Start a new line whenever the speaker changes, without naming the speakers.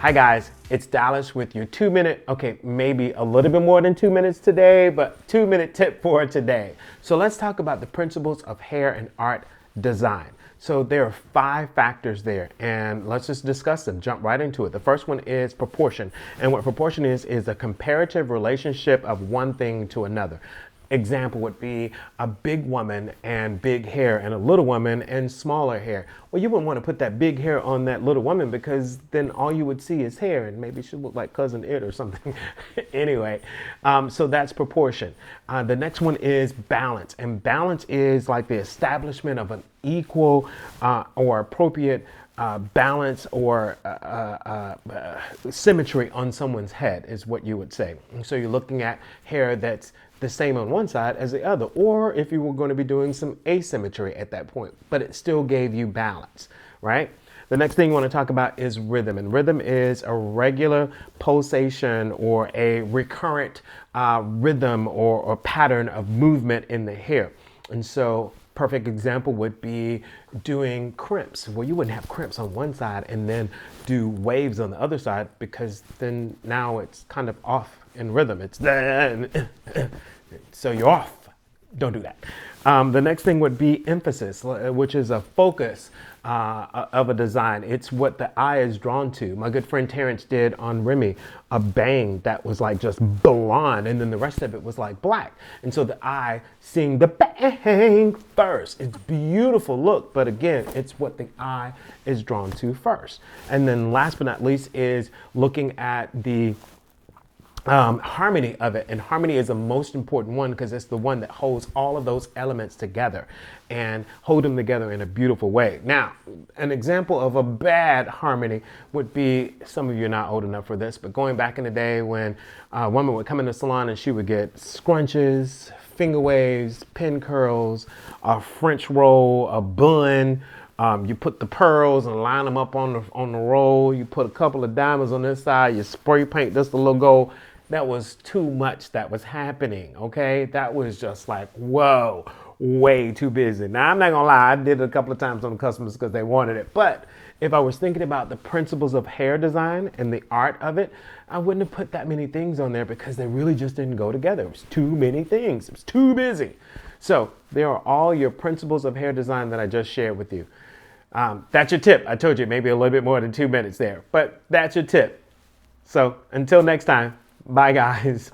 Hi guys, it's Dallas with your 2-minute, okay, maybe a little bit more than 2 minutes today, but 2-minute tip for today. So let's talk about the principles of hair and art design. So there are 5 factors there, and let's just discuss them, jump right into it. The first one is proportion. And what proportion is a comparative relationship of one thing to another. Example would be a big woman and big hair and a little woman and smaller hair. Well, you wouldn't want to put that big hair on that little woman because then all you would see is hair and maybe she look like Cousin It or something. Anyway, so that's proportion. The next one is balance. And balance is like the establishment of an equal or appropriate balance or symmetry on someone's head is what you would say. And so you're looking at hair that's the same on one side as the other, or if you were going to be doing some asymmetry at that point, but it still gave you balance, right? The next thing you want to talk about is rhythm, and rhythm is a regular pulsation or a recurrent rhythm or pattern of movement in the hair. And so perfect example would be doing crimps. Well, you wouldn't have crimps on one side and then do waves on the other side, because then now it's kind of off in rhythm. It's so you're off. Don't do that. The next thing would be emphasis, which is a focus of a design. It's what the eye is drawn to. My good friend Terrence did on Remy a bang that was like just blonde, and then the rest of it was like black. And so the eye seeing the bang first. It's beautiful look, but again, it's what the eye is drawn to first. And then last but not least is looking at the harmony of it. And harmony is the most important one because it's the one that holds all of those elements together and hold them together in a beautiful way. Now, an example of a bad harmony would be, some of you are not old enough for this, but going back in the day when a woman would come in the salon and she would get scrunches, finger waves, pin curls, a French roll, a bun. You put the pearls and line them up on the roll. You put a couple of diamonds on this side. You spray paint just a little gold. That was too much that was happening, okay? That was just like, whoa, way too busy. Now, I'm not gonna lie, I did it a couple of times on the customers because they wanted it. But if I was thinking about the principles of hair design and the art of it, I wouldn't have put that many things on there because they really just didn't go together. It was too many things. It was too busy. So there are all your principles of hair design that I just shared with you. That's your tip. I told you maybe a little bit more than 2 minutes there, but that's your tip. So until next time, bye guys.